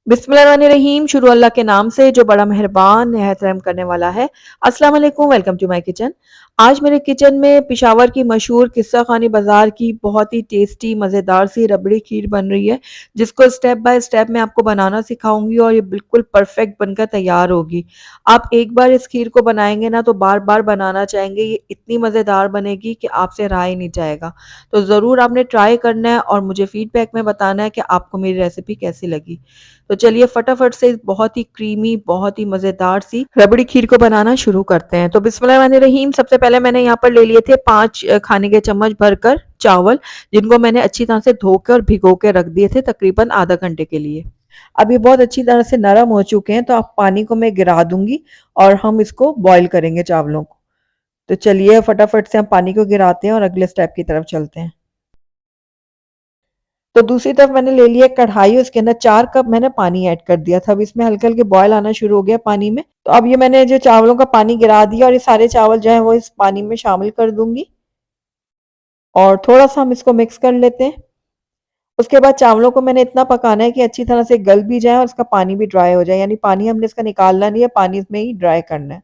बिस्मिल्लाहिर्रहमानिर्रहीम शुरू अल्लाह के नाम से जो बड़ा मेहरबान नहायत रहम करने वाला है। अस्सलाम वालेकुम, वेलकम टू माय किचन। आज मेरे किचन में पेशावर की मशहूर किस्सा खानी बाज़ार की बहुत ही टेस्टी मज़ेदार सी रबड़ी खीर बन रही है, जिसको स्टेप बाय स्टेप मैं आपको बनाना सिखाऊंगी और ये बिल्कुल परफेक्ट बनकर तैयार होगी। आप एक बार इस खीर को बनाएंगे ना तो बार बार बनाना चाहेंगे। ये इतनी मज़ेदार बनेगी कि आपसे रहा ही नहीं जाएगा। तो ज़रूर आपने ट्राई करना है और मुझे फीडबैक में बताना है कि आपको मेरी रेसिपी कैसी लगी। तो चलिए फटाफट से बहुत ही क्रीमी, बहुत ही मज़ेदार सी रबड़ी खीर को बनाना शुरू करते हैं। तो बिस्मिल्लाहिर्रहमानिर्रहीम, सबसे पहले मैंने यहाँ पर ले लिए थे 5 खाने के चम्मच भरकर चावल, जिनको मैंने अच्छी तरह से धो के और भिगो के रख दिए थे तकरीबन आधा घंटे के लिए। अब ये बहुत अच्छी तरह से नरम हो चुके हैं, तो अब पानी को मैं गिरा दूंगी और हम इसको बॉईल करेंगे चावलों को। तो चलिए फटाफट से हम पानी को गिराते हैं और अगले स्टेप की तरफ चलते हैं। तो दूसरी तरफ मैंने ले लिया कढ़ाई, उसके अंदर 4 कप मैंने पानी ऐड कर दिया था। अब इसमें हल्के-हल्के बॉयल आना शुरू हो गया पानी में। तो अब ये मैंने जो चावलों का पानी गिरा दिया और ये सारे चावल जो हैं वो इस पानी में शामिल कर दूँगी और थोड़ा-सा हम इसको मिक्स कर लेते हैं। उसके बाद चावलों को मैंने इतना पकाना है कि अच्छी तरह से गल भी जाए और इसका पानी भी ड्राई हो जाए, यानी पानी हमने इसका निकालना नहीं है, पानी इसमें ही ड्राई करना है।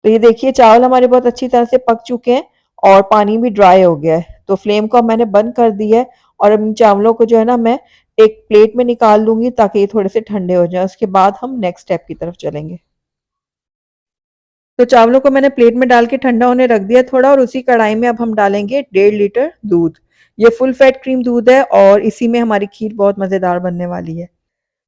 तो ये देखिए चावल हमारे बहुत अच्छी तरह से पक चुके हैं और पानी भी ड्राई हो गया है। तो फ्लेम को अब मैंने बंद कर दिया है और अब इन चावलों को जो है ना मैं एक प्लेट में निकाल लूँगी ताकि ये थोड़े से ठंडे हो जाएँ। उसके बाद हम नेक्स्ट स्टेप की तरफ चलेंगे। तो चावलों को मैंने प्लेट में डाल के ठंडा होने रख दिया थोड़ा और उसी कढ़ाई में अब हम डालेंगे 1.5 लीटर दूध। ये फुल फैट क्रीम दूध है और इसी में हमारी खीर बहुत मज़ेदार बनने वाली है।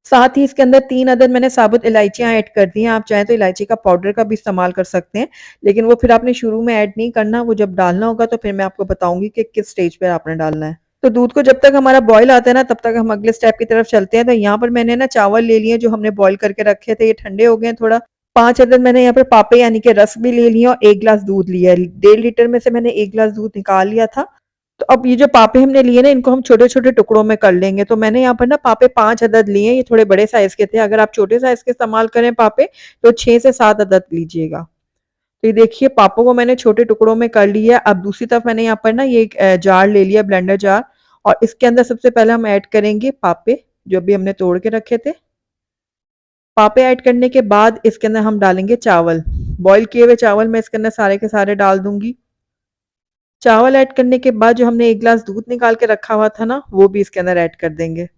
साथ ही इसके अंदर 3 अदद मैंने साबुत इलायचियाँ ऐड कर दी हैं। आप चाहें तो इलायची का पाउडर का भी इस्तेमाल कर सकते हैं, लेकिन वो फिर आपने शुरू में ऐड नहीं करना, वो जब डालना होगा तो फिर मैं आपको बताऊँगी कि किस स्टेज पे आपने डालना है। तो दूध को जब तक हमारा बॉयल आता है ना, तब तक हम अगले स्टेप की तरफ चलते हैं। तो यहाँ पर मैंने ना चावल ले लिए जो हमने बॉयल करके रखे थे, ये ठंडे हो गए हैं थोड़ा। 5 अदद मैंने यहाँ पर पापे यानी कि रस भी ले लिए और 1 ग्लास दूध लिया है। 1.5 लीटर में से मैंने 1 ग्लास दूध निकाल लिया था। तो अब ये जो पापे हमने लिए ना, इनको हम छोटे-छोटे टुकड़ों में कर लेंगे। तो मैंने यहाँ पर ना पापे 5 अदद लिए हैं, ये थोड़े बड़े साइज़ के थे। अगर आप छोटे साइज़ के इस्तेमाल करें पापे, तो 6 से 7 अदद लीजिएगा। तो ये देखिए पापों को मैंने छोटे टुकड़ों में कर लिया है। अब दूसरी तरफ मैंने यहाँ पर ना ये एक जार ले लिया, ब्लेंडर जार, और इसके अंदर सबसे पहले हम ऐड करेंगे पापे, जो अभी हमने तोड़ के रखे थे। पापे ऐड करने के बाद इसके अंदर हम डालेंगे चावल। बॉयल किए हुए चावल मैं इसके अंदर सारे के सारे डाल दूँगी। चावल ऐड करने के बाद जो हमने 1 ग्लास दूध निकाल के रखा हुआ था ना, वो भी इसके अंदर ऐड कर देंगे।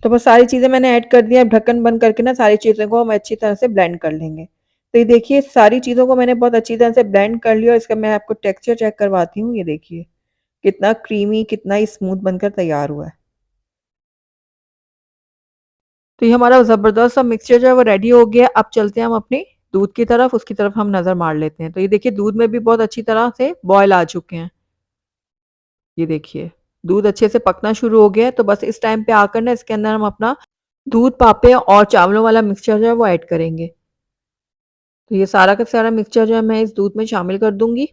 तो बस सारी चीज़ें मैंने ऐड कर दी हैं। अब ढक्कन बंद करके ना सारी चीज़ों को हम अच्छी तरह से ब्लेंड कर लेंगे। तो ये देखिए सारी चीज़ों को मैंने बहुत अच्छी तरह से ब्लेंड कर लिया और इसका मैं आपको टेक्सचर चेक करवाती हूँ। ये देखिए, कितना क्रीमी, कितना ही स्मूथ बनकर तैयार हुआ है। तो ये हमारा ज़बरदस्त सा मिक्सचर जो है वो रेडी हो गया है। अब चलते हैं हम अपनी दूध की तरफ, उसकी तरफ हम नज़र मार लेते हैं। तो ये देखिए दूध में भी बहुत अच्छी तरह से बॉयल आ चुके हैं। ये देखिए, दूध अच्छे से पकना शुरू हो गया है, तो बस इस टाइम पे आकर ना इसके अंदर हम अपना दूध, पापे और चावलों वाला मिक्सचर जो है वो ऐड करेंगे। तो ये सारा का सारा मिक्सचर जो है मैं इस दूध में शामिल कर दूँगी।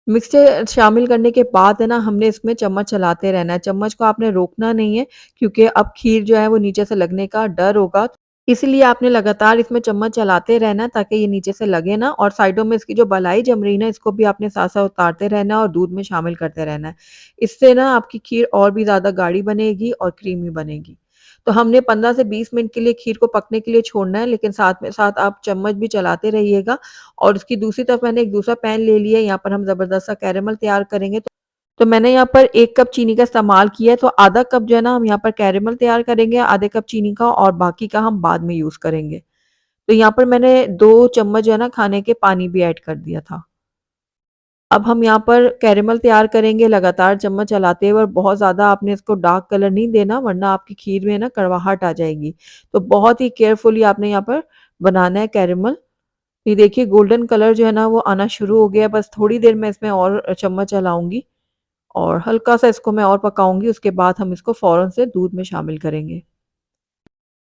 मिक्सचर शामिल करने के बाद है ना हमने इसमें चम्मच चलाते रहना है। चम्मच को आपने रोकना नहीं है, क्योंकि अब खीर जो है वो नीचे से लगने का डर होगा। इसलिए आपने लगातार इसमें चम्मच चलाते रहना है ताकि ये नीचे से लगे ना, और साइडों में इसकी जो बलाई जम रही है ना, इसको भी आपने साथ-साथ उतारते रहना है और दूध में शामिल करते रहना है। इससे ना आपकी खीर और भी ज़्यादा गाढ़ी बनेगी और क्रीमी बनेगी। तो हमने 15 से 20 मिनट के लिए खीर को पकने के लिए छोड़ना है, लेकिन साथ में साथ आप चम्मच भी चलाते रहिएगा। और उसकी दूसरी तरफ मैंने एक दूसरा पैन ले लिया है, यहाँ पर हम ज़बरदस्त सा कैरेमल तैयार करेंगे। तो मैंने यहाँ पर 1 कप चीनी का इस्तेमाल किया है, तो आधा कप जो है ना हम यहाँ पर कैरेमल तैयार करेंगे, आधे कप चीनी का, और बाकी का हम बाद में यूज़ करेंगे। तो यहाँ पर मैंने 2 चम्मच जो है ना खाने के पानी भी ऐड कर दिया था। अब हम यहाँ पर कैरेमल तैयार करेंगे लगातार चम्मच चलाते हुए, और बहुत ज़्यादा आपने इसको डार्क कलर नहीं देना, वरना आपकी खीर में ना कड़वाहट आ जाएगी। तो बहुत ही केयरफुली आपने यहाँ पर बनाना है कैरेमल। ये देखिए गोल्डन कलर जो है ना वो आना शुरू हो गया है। बस थोड़ी देर में इसमें और चम्मच चलाऊँगी और हल्का-सा इसको मैं और पकाऊँगी, उसके बाद हम इसको फ़ौरन से दूध में शामिल करेंगे।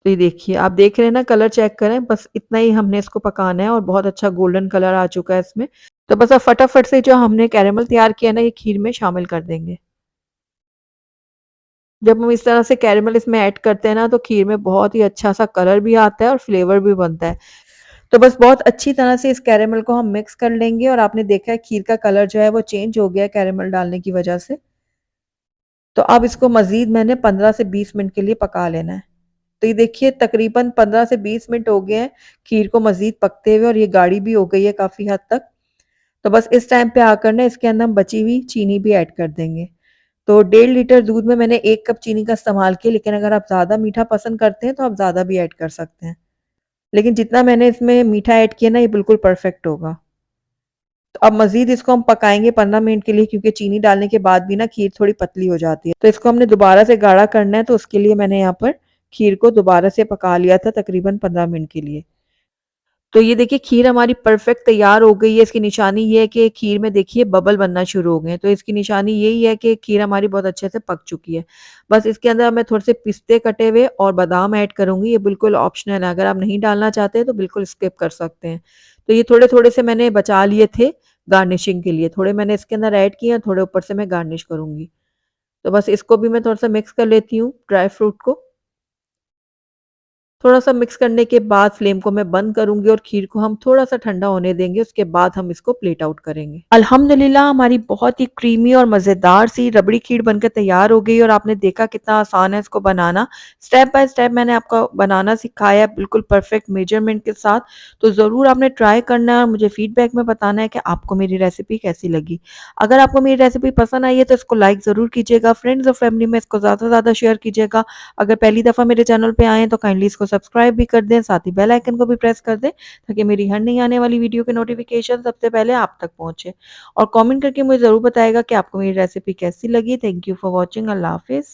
तो ये देखिए, आप देख रहे हैं ना, कलर चेक करें, बस इतना ही हमने इसको पकाना है और बहुत अच्छा गोल्डन कलर आ चुका है इसमें। तो बस अब फटाफट से जो हमने कैरेमल तैयार किया है ना, ये खीर में शामिल कर देंगे। जब हम इस तरह से कैरेमल इसमें ऐड करते हैं ना, तो खीर में बहुत ही अच्छा-सा कलर भी आता है और फ्लेवर भी बनता है। तो बस बहुत अच्छी तरह से इस कैरेमल को हम मिक्स कर लेंगे और आपने देखा है खीर का कलर जो है वो चेंज हो गया है कैरेमल डालने की वजह से। तो अब इसको मज़ीद मैंने 15 से 20 मिनट के लिए पका लेना है। तो ये देखिए तकरीबन 15 से 20 मिनट हो गए हैं खीर को मज़ीद पकते हुए और ये गाढ़ी भी हो गई है काफ़ी हद तक। तो बस इस टाइम पे आकर ना इसके अंदर हम बची हुई चीनी भी ऐड कर देंगे। तो 1.5 लीटर दूध में मैंने 1 कप चीनी का इस्तेमाल किया, लेकिन अगर आप ज़्यादा मीठा पसंद करते हैं तो आप ज़्यादा भी ऐड कर सकते हैं। लेकिन जितना मैंने इसमें मीठा ऐड किया ना ये बिल्कुल परफेक्ट होगा। तो अब मज़ीद इसको हम पकाएँगे 15 मिनट के लिए, क्योंकि चीनी डालने के बाद भी ना खीर थोड़ी पतली हो जाती है। तो इसको हमने दोबारा से गाढ़ा करना है, तो उसके लिए मैंने यहाँ पर खीर को दोबारा से पका लिया था तकरीबन 15 मिनट के लिए। तो ये देखिए खीर हमारी परफेक्ट तैयार हो गई है। इसकी निशानी ये है कि खीर में देखिए बबल बनना शुरू हो गए हैं। तो इसकी निशानी यही है कि खीर हमारी बहुत अच्छे से पक चुकी है। बस इसके अंदर मैं थोड़े से पिस्ते कटे हुए और बादाम ऐड करूँगी। ये बिल्कुल ऑप्शनल है, अगर आप नहीं डालना चाहते तो बिल्कुल स्किप कर सकते हैं। तो ये थोड़े-थोड़े से मैंने बचा लिए थे गार्निशिंग के लिए। थोड़े मैंने इसके अंदर ऐड किए हैं, थोड़े ऊपर से मैं गार्निश करूँगी। तो बस इसको भी मैं थोड़ा-सा मिक्स कर लेती हूँ ड्राई फ्रूट को। थोड़ा-सा मिक्स करने के बाद फ्लेम को मैं बंद करूँगी और खीर को हम थोड़ा-सा ठंडा होने देंगे, उसके बाद हम इसको प्लेट आउट करेंगे। अल्हम्दुलिल्लाह हमारी बहुत ही क्रीमी और मज़ेदार सी रबड़ी खीर बनकर तैयार हो गई और आपने देखा कितना आसान है इसको बनाना। स्टेप बाय स्टेप मैंने आपको बनाना सिखाया है बिल्कुल परफेक्ट मेजरमेंट के साथ। तो ज़रूर आपने ट्राई करना है और मुझे फीडबैक में बताना है कि आपको मेरी रेसिपी कैसी लगी। अगर आपको मेरी रेसिपी पसंद आई है तो इसको लाइक ज़रूर कीजिएगा, फ्रेंड्स और फैमिली में इसको ज़्यादा से ज़्यादा शेयर कीजिएगा। अगर पहली दफ़ा मेरे चैनल पे आए हैं तो काइंडली इसको सब्सक्राइब भी कर दें, साथ ही बेल आइकन को भी प्रेस कर दें ताकि मेरी हर नई आने वाली वीडियो के नोटिफिकेशन सबसे पहले आप तक पहुंचे। और कमेंट करके मुझे ज़रूर बताएगा कि आपको मेरी रेसिपी कैसी लगी। Thank you for watching. अल्लाह हाफिज़।